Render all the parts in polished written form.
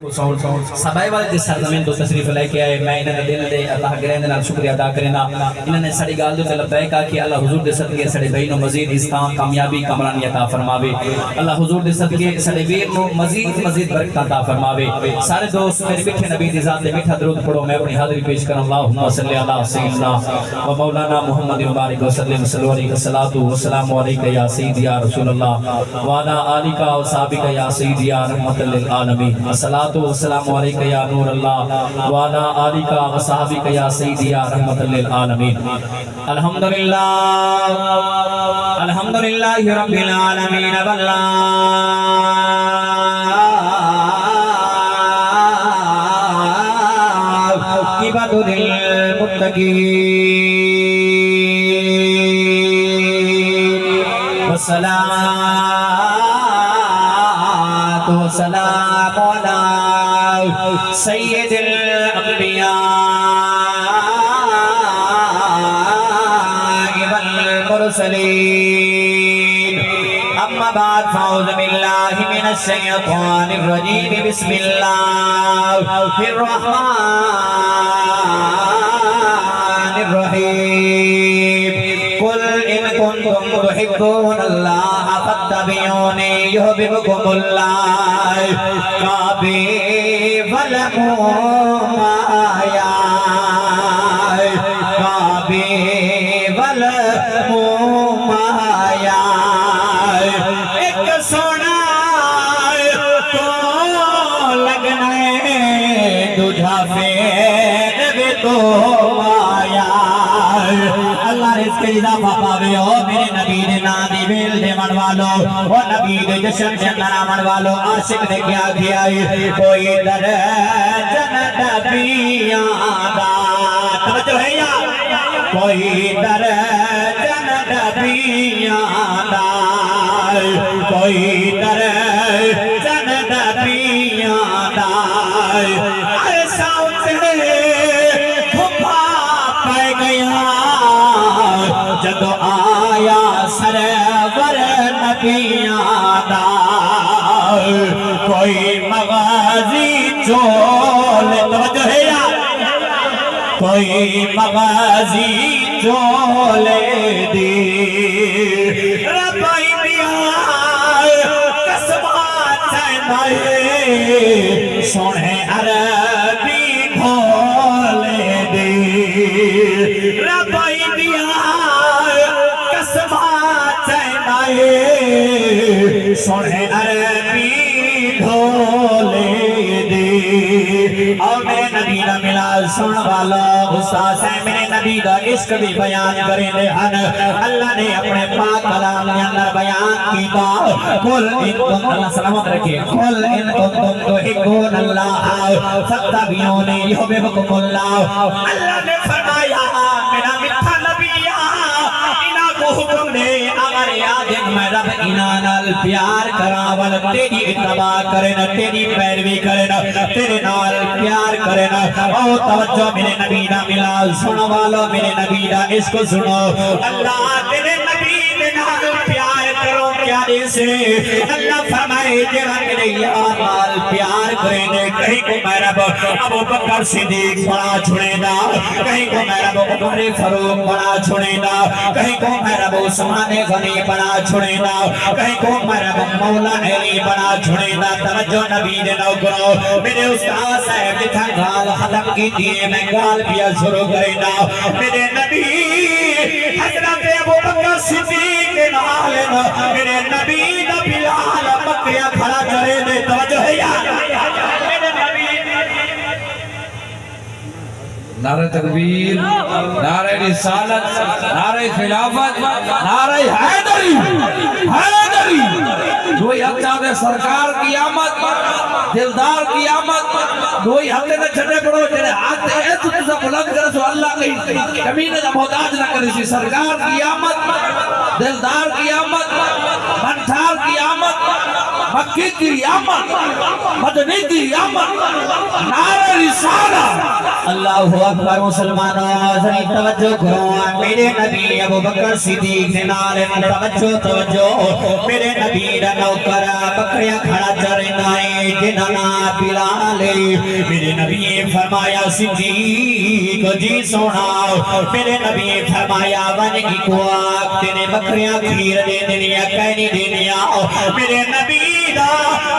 سبائے والے جس سرزمین تو تشریف لے کے آئے میں انہیں دل دے اللہ گرین دے نال شکریہ ادا کرنا انہوں نے سڑی گال دے لبیک کہ اللہ حضور دے صدقے سڑے بھائی نو مزید اسلام کامیابی کامرانی عطا فرماوے اللہ حضور دے صدقے سڑے ویر نو مزید برکت عطا فرماوے سارے دوست میرے میٹھے نبی دی ذات دے میٹھا درود پڑھو میں اپنی حاضری پیش کروں اللہم صلی علی سیدنا و مولانا محمد مبارک وسلم صلی علیہ الصلوۃ والسلام علیک یا سیدی یا رسول اللہ وعلی آلک و صحابک یا سیدی یا رحمت للعالمین الصلاۃ والسلام علیک یا نور اللہ وعلی آلک و صحابک یا سیدی یا رحمت للعالمین الحمدللہ رب العالمین عاقبۃ للمتقین والصلاۃ والسلام علی سید الانبیاء والمرسلین اما بعد فاعوذ باللہ من الشیطان الرجیم بسم اللہ الرحمن الرحیم قل ان کنتم تحبون اللہ فاتبعونی یحببکم اللہ کعبے والموم آیا کعبے والموم آیا ایک سونا کو لگنے تجھا پھر بھی تو آیا اللہ رزق اضافہ پاوے ہو میرے نبی دے نادی بیل دے من والو او نبی دے جشن جننا من والو عاشق دے کیا کیا کوئی در جنت نبیاں دا توجہ ہے یا کوئی در جنت نبیاں دا کوئی در جنت نبیاں دا ایسا اتنے کھپا پہ گیا جدو آیا سرور نبیاں دا کوئی مغازی چول توجہ ہے یا کوئی مغازی چول دی ربائی دیا قسمات چاہیے سونے عربی گھول دی ربائی دیا قسمات چاہیے سونے عربی گھول دی اور میرے نبی نہ ملا سن والا استاذ ہے میرے نبی دا عشق بھی بیان کریں دے ہن اللہ نے اپنے پاک کلام کے اندر بیان کیتا قل ان کنتم اللہ سلامت رکھے قل ان کنتم تحبون اللہ فاتبعونی یحببکم اللہ اللہ نے فرمایا میرا میٹھا نبی انہاں کو حکم دے اگر یادن میں رب انہاں نال پیار کراول تیری اتباع کرنا تیری پیروی کرنا تیرے نال پیار کرنا او توجہ میرے نبی دا ملا سنو والو میرے نبی دا اس کو سنو اللہ تیرے نبی دے نال پیار کرو پیارے سے اللہ فرمائے جہاں میرے یار نال پیار کرنے کہیں کو میرا ابو بکر صدیق بڑا چھوڑے دا کہیں کو میرا عمر فاروق بڑا چھوڑے دا کہیں کو میرا عثمان غنی بڑا چھوڑے دا کہیں کو میرا مولا علی بڑا چھوڑے دا توجہ نبی دے نوکرو میرے استاد صاحب جتھا گال ختم کی دیئے میں گال پیا شروع کرے دا میرے نبی حضرت ابو بکر صدیق کے نالنا میرے نبی دا بلال بکریاں کھڑا کرے دے توجہ ہے یا میرے نبی نعرہ تکبیر نعرہ رسالت نعرہ خلافت نعرہ حیدری حیدری دوئی ہفتہ دے سرکار کی آمد دلدار کی آمد دوئی ہفتے دے چھٹے پڑھو جنہیں ہاتھ اے تو تسا بلند کرے سو اللہ کی کمینے دا محتاج نہ کرے سی سرکار کی آمد دلدار کی آمد منٹھار کی آمد مکی کی آمد مدنی کی آمد نعرہ رسالت اللہ اکبر مسلمانوں ذرا توجہ کرو میرے نبی ابو بکر صدیق نے نال توجہ میرے نبی دا نوکر بکریاں کھڑا چرنا ہے جنہاں نا بلال میرے نبی فرمایا صدیق جی سونا میرے نبی فرمایا ون کی کوآ تیرے بکریاں کھیر دے دنیا کہنی دنیا میرے نبی دا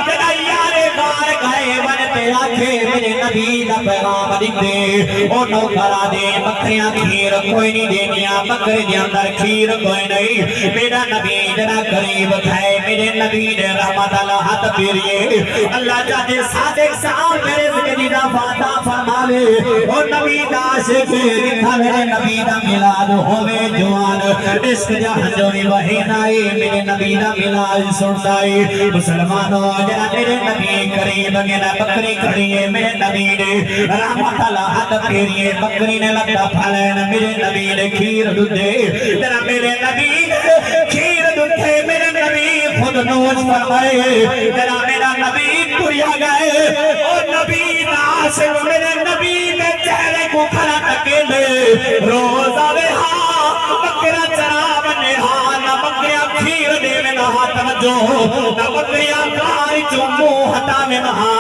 جنہاں یارے بار گئے ون تے آکھے میرے نبی دا پیغام لکھ دے او نوکرا دے بکریاں کھیر کوئی نہیں دنیا بکرے دے اندر کھیر کوئی نہیں میرا نبی جنا قریب تھے میرے نبی نے رحمت اللہ ہاتھ پیریے اللہ جاتے صادق صاحب میرے زندگی دا فاتح فرماوے او نبی دا عاشق لکھا میرے نبی دا ملاد ہوئے جوان عشق جہاں جو وحی نائی میرے نبی دا ملاد سنسائی مسلمانوں جنا میرے نبی قریب گنا بکری کھڑیے میرے نبی نے رحمت اللہ ہاتھ پیریے بکری نے لگتا پھلین میرے نبی نے کھیر دودھے جنا میرے نبی نے کھیر دودھے میرے نبی خود نوش فرمائے جنا میرا نبی پوریا گئے اور نبی ناصر میرے نبی نے چہرے کو کھڑا تکے دے روزہ بے ہاں بکرہ چراب نے ہاں نہ بکریاں کھیر دے میں نہا توجہ نہ بکریاں کاری چمو ہٹا میں نہا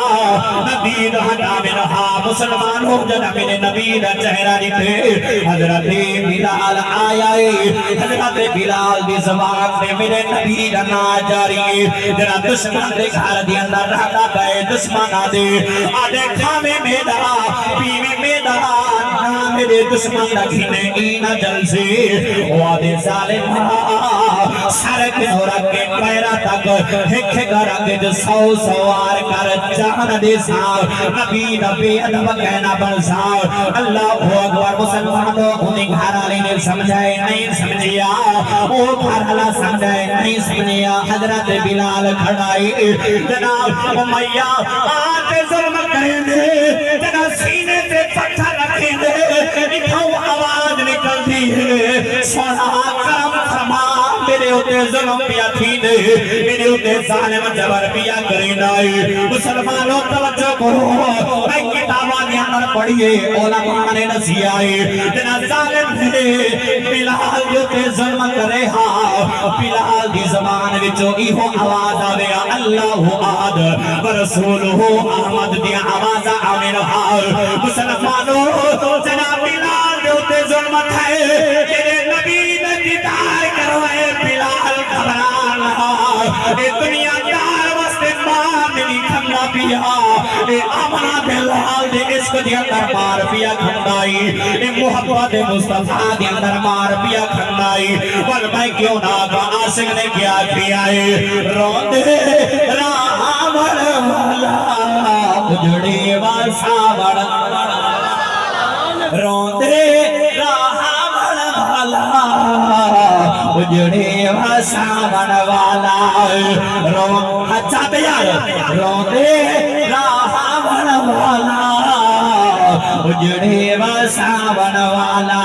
نہ دید ہٹا میں نہا مسلمان ہو جنا میرے نبی دا چہرہ دیتے حضرت بلال آئے حضرت بلال دی زبان دے میرے نبی دا نا جاری جنا دشمن دے گھر دی اندر رہتا گئے دشمن آدے آدھے کھامے میدہ پیوے میدہ نا میرے دشمن دا گھنے اینا جل سے وعدے ظالم سرک نورا کے پیرا تک ہک گرہ کے جو سوار کر جہن دے ساو نبی نبی ادب کہنا بن ساو اللہ اکبر مسلمانوں انہیں گھرالی نے سمجھائے نہیں سمجھیا وہ گھرالا سمجھائے نہیں سمجھیا حضرت بلال کھڑائی جناب امیہ آتے ظلم کریں دے جناب سینے سے پتھر رکھیں دے اتھاؤ آواز نکل دی ہے سونا کرم فرما میرے ہوتے ظلم پیا تھی دے میرے ہوتے ظالم جبر پیا کریں دائی مسلمانوں توجہ کرو میں کتابہ دیا اندر پڑھئے علماء نے نسی آئے جنا ظالم دے بلال ہوتے ظلم کرے ہاں بلال دی زبان وچو ایہو آواز آویا اللہ آد ورسولہ احمد دی آواز آوے رہا مسلمانوں جنا بلال ہوتے ظلم کھائے تیرے نبی نے دیدار کروائے بلال گھبران رہا اے دنیا دار واسطے ماں ملی کھنگا پیا اے آمنہ بلال دے عشق دے اندر مار پیا کھنگائی اے محبت مصطفیٰ دے اندر مار پیا کھنگائی والمائی کیوں نہ کا عاشق نے کیا کیا ہے روندے راہمر والا اجڑے واساور روندے راہمر والا اجڑے واساور والا اچھا تیار روندے راہمر والا اجڑے واساور والا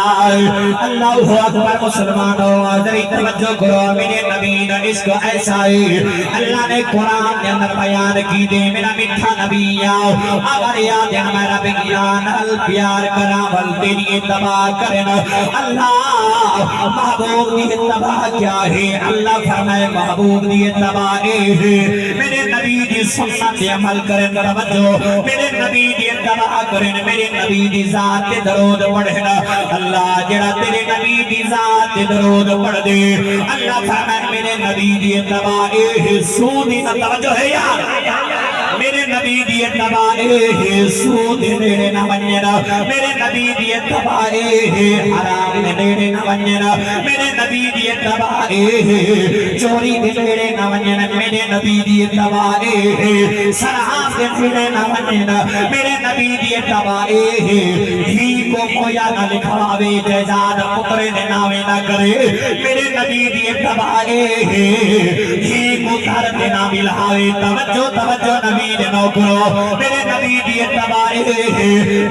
اللہ اکبر مسلمانوں ذری توجہ کرو میرے نبی کا عشق ایسا ہے اللہ نے قرآن کے اندر بیان کی دے میرا میٹھا نبی آؤ اگر یاد ہے میرا بگیان حل پیار کرا ول تیری اتباع کرنا اللہ محبوب دی اتباع کیا ہے اللہ فرمائے محبوب دی اتباع ہے میرے نبی دی سنت عمل کرن توجہ میرے نبی دی اتباع کرن میرے نبی دی ذات تے درود پڑھنا اللہ جڑا تیرے نبی دی ذات تے درود پڑھ دے اللہ فرمائے میرے نبی دی اتباع ہے سود دی توجہ ہے یار میرے نبی دی اتباع ہے سود دینے نہ ونجنا میرے نبی دی اتباع ہے حرام دینے نہ ونجنا میرے نبی دی اتباع ہے چوری دینے نہ ونجنا میرے نبی دی اتباع ہے سرحاب دینے نہ ونجنا میرے نبی دی اتباع ہے ہی کو کویا نہ لکھواوے جیزاد پترے نے ناوے نہ کرے میرے نبی دی اتباع ہے ہی کو گھر دینا ملہاوے توجہ توجہ نبی دے نو کرو میرے نبی دی اتباع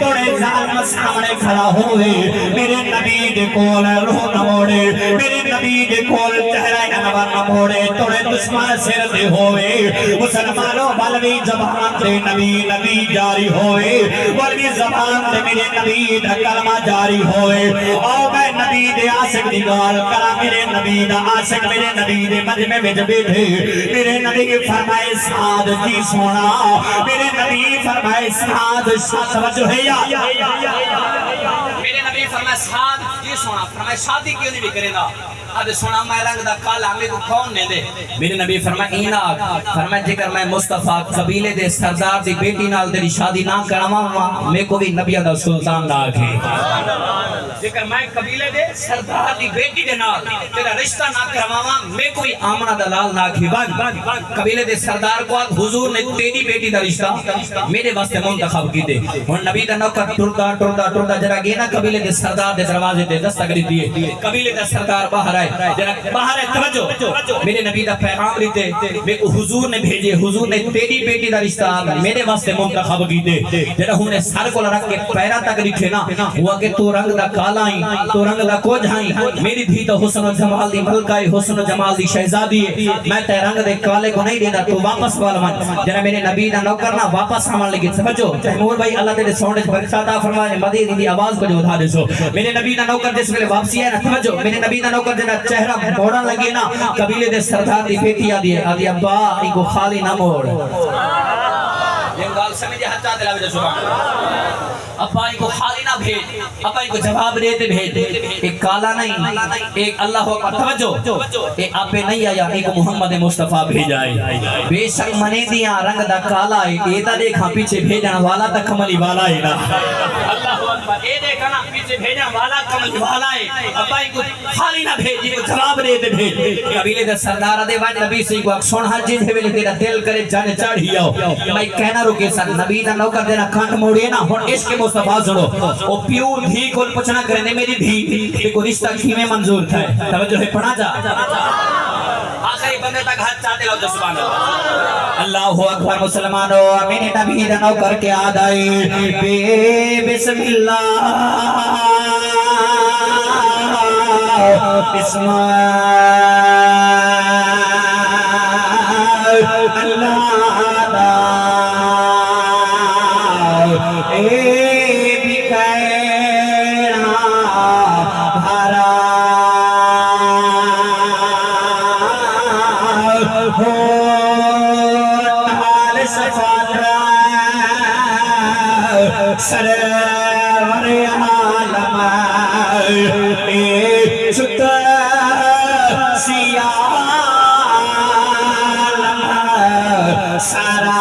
توڑے ظالم سامنے کھڑا ہوئے میرے نبی دے کول روح نہ موڑے میرے نبی دے کول چہرہ انور نہ موڑے توڑے دشمن سر دے ہوئے مسلمانوں بلوی زبان دے نبی نبی جاری ہوئے بلوی زبان دے میرے نبی دا کلمہ جاری ہوئے او میں نبی دے عاشق دی گال کرا میرے نبی دا عاشق میرے نبی دے مجمع وچ بیٹھے میرے نبی کے فرمائے سعد جی سونا میرے نبی فرمائے سعد توجہ ہے یا میرے نبی فرمائے سعد جی سونا فرمائے شادی کیوں نہیں بھی کرے گا اب سونا میں رنگ دا کالا میں کو کون نے دے میرے نبی فرمائے اینا فرمائے جکر میں مصطفیٰ قبیلے دے سردار دی بیٹی نال تیری شادی نہ کرواواں میں کو بھی نبی دا سلطان نہ آکھے جکر میں قبیلے دے سردار دی بیٹی دے نال تیرا رشتہ نہ کرواواں میں کوئی آمنہ دلال نہ آکھے بن قبیلے دے سردار کو حضور نے تیری بیٹی دا رشتہ میرے واسطے منتخب کی دے اور نبی دا نوکر ٹردا جرا گئے نا قبیلے دے سردار دے دروازے تے دستگری دیے قبیلے دا سردار باہر جرا باہر ہے توجہ میرے نبی دا پیغام لیتے میں کو حضور نے بھیجے حضور نے تیری بیٹی دا رشتہ میرے واسطے منتخب کیتے جرا ہوں نے سر کو رکھ کے پیرا تک رکھے نا ہوا کہ تو رنگ دا کالا ہی تو رنگ دا کوج ہی میری دھی تو حسن و جمال دی ملکہ حسن و جمال دی شہزادی ہے میں تے رنگ دے کالے کو نہیں دینا تو واپس والوان جرا میرے نبی دا نوکر نا واپس ہمان لگی سمجھو تیمور بھائی اللہ تیرے سونڈے برکت عطا فرمائے مدینے دی آواز کو جو اٹھا دے سو میرے نبی دا نوکر جس ویلے واپسی ہے نا سمجھو میرے نبی دا نوکر جنا چہرہ موڑا لگے نا قبیلے دے سردار دی بیٹی آدھی ہے آدھی ابا ان کو خالی نہ موڑ یہ گال سمجھے ہچا دلا وجہ سبحان ابا ان کو خالی نہ بھیج ابا ان کو جواب دیتے بھیج ایک کالا نہیں ایک اللہ اکبر توجہ ایک آپ پہ نہیں آیا ایک محمد مصطفیٰ بھیجا ہے بے شک منے دیا رنگ دا کالا ہے ایتا دیکھا پیچھے بھیجنا والا تا کملی والا ہے نا اللہ اکبر اے دیکھا نا پیچھے بھیجنا والا کملی والا ہے ابا ان کو خالی نہ بھیج ان کو جواب دیتے بھیج قبیلے دے سردار دے وان نبی سے کو سن ہر چیز ہے تیرا دل کرے جان چاڑھی آؤ میں کہنا رکے سر نبی دا نوکر دینا کھانڈ موڑے نا ہن عشق مصطفیٰ سنو او پیور دھی کو پوچھنا کرنے میری دھی کو رشتہ کیویں منظور تھا توجہ ہے پڑھا جا آخری بندے تک ہاتھ چاہتے لو سبحان اللہ اکبر مسلمانوں میرے نبی دا نوکر کے آدائی بسم اللہ بسم اللہ سرور عالم شد سیالم سارا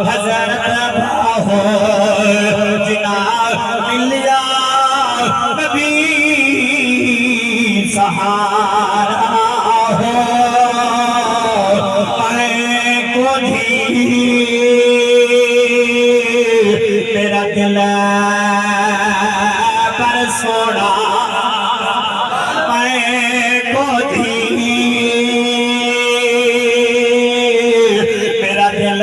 حضرت باہو جنا ملیا نبی سہارا ہو میں کو بھی میرا دل پر سوڑا میں کو بھی میرا دل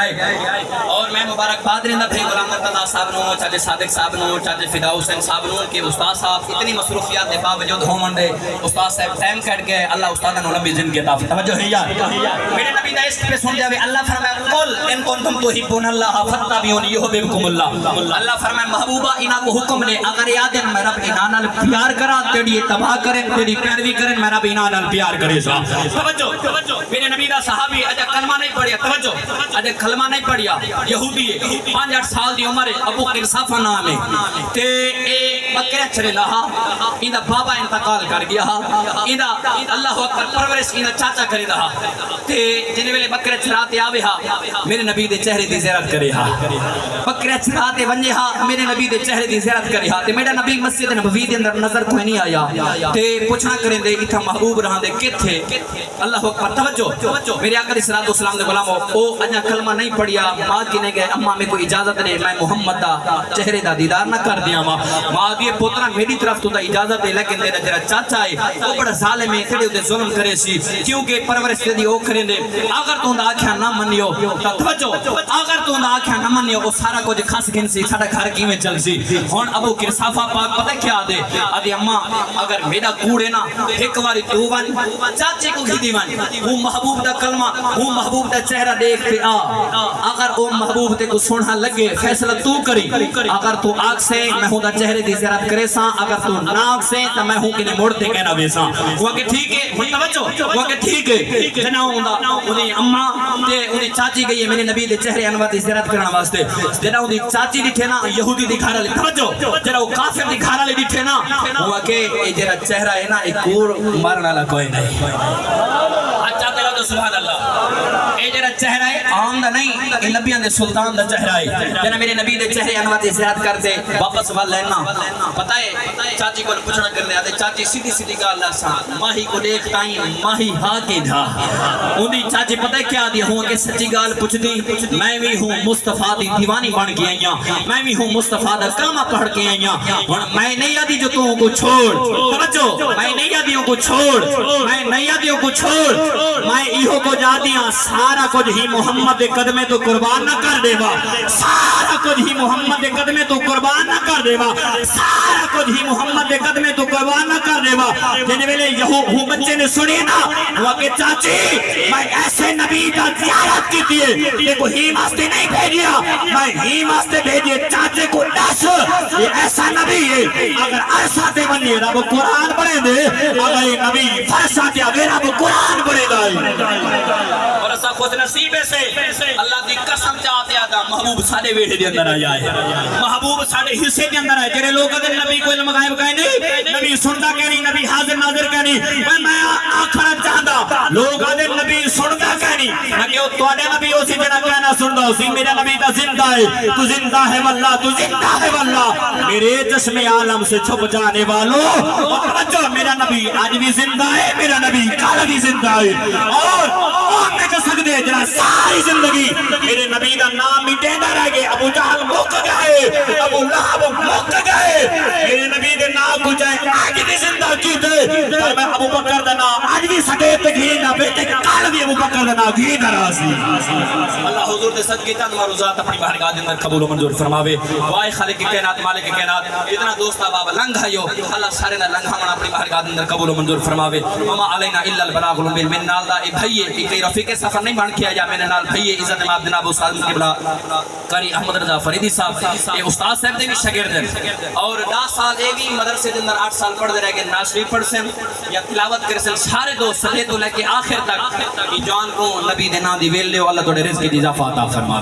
اور میں مبارکباد دینا تھے غلام مرتضیٰ صاحب نو، چاچے صادق صاحب نو، چاچے فدا حسین صاحب نو کہ استاد صاحب اتنی مصروفیات کے باوجود ہون دے استاد صاحب ٹائم کٹ کے اللہ استاد نے نبی زندگی عطا توجہ ہے یار میرے نبی دا اس پہ سن جاوے اللہ فرمایا قل ان کنتم تحبون اللہ فاتبعونی یحببکم اللہ اللہ فرمایا محبوبہ انہاں کو حکم دے اگر یاد ہے میں رب انہاں نال پیار کراں تیری تباہ کریں تیری پیروی کریں میں رب انہاں نال پیار کرے سا توجہ میرے نبی دا صحابی اجا کلمہ نہیں پڑھیا توجہ اجا کلمہ نہیں پڑھیا یہودی ہے 5-8 سال دی عمر ہے ابو قرصافہ نام ہے تے اے بکرا چرے لہا ایندا بابا انتقال کر گیا ایندا اللہ اکبر پرورش ایندا چاچا کرے رہا تے جنے ویلے بکرا چراتے آوے ہا میرے نبی دے چہرے دی زیارت کرے ہا بکرا چراتے ونجے ہا میرے نبی دے چہرے دی زیارت کرے ہا تے میرا نبی مسجد نبوی دے اندر نظر کوئی نہیں آیا تے پوچھنا کریں دے ایتھا محبوب رہاں دے کتھے اللہ اکبر توجہ میرے آقا علیہ الصلوۃ والسلام دے غلامو او اجا کلمہ نہیں پڑھیا ماں کی نے گئے اماں میں کوئی اجازت دے میں محمد دا چہرے دا دیدار نہ کر دیا ماں دی پوترا میری طرف تو دا اجازت دے لیکن تیرا جڑا چاچا ہے وہ بڑا ظالم ہے تیرے تے ظلم کرے سی کیونکہ پرورش دی او کرے دے اگر تو دا آکھیا نہ منیو توجہ اگر تو دا آکھیا نہ منیو او سارا کچھ خاص گن سی ساڈا گھر کیویں چل سی ہن ابو قرصافہ پاک پتہ کیا دے ادی اماں اگر میرا کوڑ ہے نا ایک واری تو ون چاچے کو گھی ون وہ محبوب دا کلمہ وہ محبوب دا چہرہ دیکھ کے آ اگر او محبوب تے کو سننا لگے فیصلہ تو کری اگر تو آگ سے میں ہوں دا چہرے دی زیارت کرے سا اگر تو ناک سے تو میں ہوں کنے موڑتے کہنا بیسا وہ کہ ٹھیک ہے متوجہ وہ کہ ٹھیک ہے جنا ہوں دا انہیں اماں تے انہیں چاچی گئی ہے میرے نبی دے چہرے انوار دی زیارت کرنا واسطے جنا انہیں چاچی دی تھے نا یہودی دی گھارا لے توجہ جنا وہ کافر دی گھارا لے دی تھے نا وہ کہ یہ جرا چہرہ ہے نا ایک کوڑ مارنا لگا کوئی نہیں اچھا تیرا تو سبحان اللہ اے جڑا چہرہ ہے عام دا نہیں اے نبیاں دے سلطان دا چہرہ ہے جنا میرے نبی دے چہرے انوار دی زیارت کرتے واپس وال لینا پتہ ہے چاچی کو پوچھنا کرنے آتے چاچی سیدھی سیدھی گل دسا ماہی کو دیکھ تائیں ماہی ہا کے دھا اونی چاچی پتہ ہے کیا دی ہوں کہ سچی گل پوچھدی میں بھی ہوں مصطفیٰ دی دیوانی بن کے آئیاں میں بھی ہوں مصطفیٰ دا کلمہ پڑھ کے آئیاں میں نہیں آدھی جو تم کو چھوڑ توجہ میں نہیں آدھیوں کو چھوڑ میں نہیں آدھیوں کو چھوڑ میں ایہو کو جا دیاں سارا کچھ ہی محمد دے قدمے تو قربان نہ کر دے با سارا کچھ ہی محمد دے قدمے تو قربان نہ کر دے با سارا کچھ ہی محمد دے قدمے تو قربان نہ کر دے با جن ویلے یہو بچے نے سنی نا وہ کہ چاچی میں ایسے نبی دا زیارت کی دیئے دیکھو ہی واسطے نہیں بھیجیا میں ہی واسطے بھیجیے چاچے کو دس یہ ایسا نبی ہے اگر عرصہ دے بنیے رب قرآن پڑھے دے اگر یہ نبی فرشہ دے اگر رب قرآن پڑھے دائی اور ایسا خود نصیب سے اللہ دی قسم چاہتے آتا محبوب ساڑے ویڑے دے اندر آیا ہے محبوب ساڑے حصے دے اندر آئے جرے لوگ اگر نبی کو علم غائب کہے نہیں نبی سنتا کہہ نہیں نبی حاضر ناظر کہہ نہیں میں آخرا چاہتا لوگ اگر نبی سنتا کہہ نہیں میں کہ تو آنے نبی اسی جنہ کہنا سنتا اسی میرا نبی تا زندہ ہے تو زندہ ہے واللہ تو زندہ ہے واللہ میرے جسم عالم سے چھپ جانے والوں جو میرا نبی آج بھی زندہ ہے میرا نبی کل بھی زندہ ہے اور میں کہہ سکتے ہیں جنہ ساری زندگی میرے نبی دا نام مٹے نہ رہ گئے ابو جہل مک گئے ابو لہب مک گئے میرے نبی دے نام کو جائے آج بھی زندہ کی دے پر میں ابو بکر دا نام آج بھی سکیت گھی نہ بیٹے کال بھی ابو بکر دا نام گھی نہ راسی اللہ حضور دے صدقے تن معروضات اپنی بارگاہ دے اندر قبول و منظور فرماوے وائے خالق کی کائنات مالک کی کائنات اتنا دوست بابا لنگھا یو اللہ سارے نہ لنگھا منا اپنی بارگاہ دے اندر قبول و منظور فرماوے وما علینا الا البلاغ المبین من نال دا اے بھائیے ایک رفیق سفر نہیں بن کیا جا میرے نال بھائیے عزت امام جناب استاد قبلہ قاری احمد رضا فریدی صاحب یہ استاد صاحب دے بھی شاگرد ہیں اور 10 سال ایک ہی مدرسے دے اندر 8 سال پڑھ دے رہ گئے ناشری پڑھ سے یا تلاوت کر سے سارے دوست سلے تو لے کے آخر تک جان کو نبی دے نام دی ویل لے اللہ تو رزق دی اضافہ عطا فرما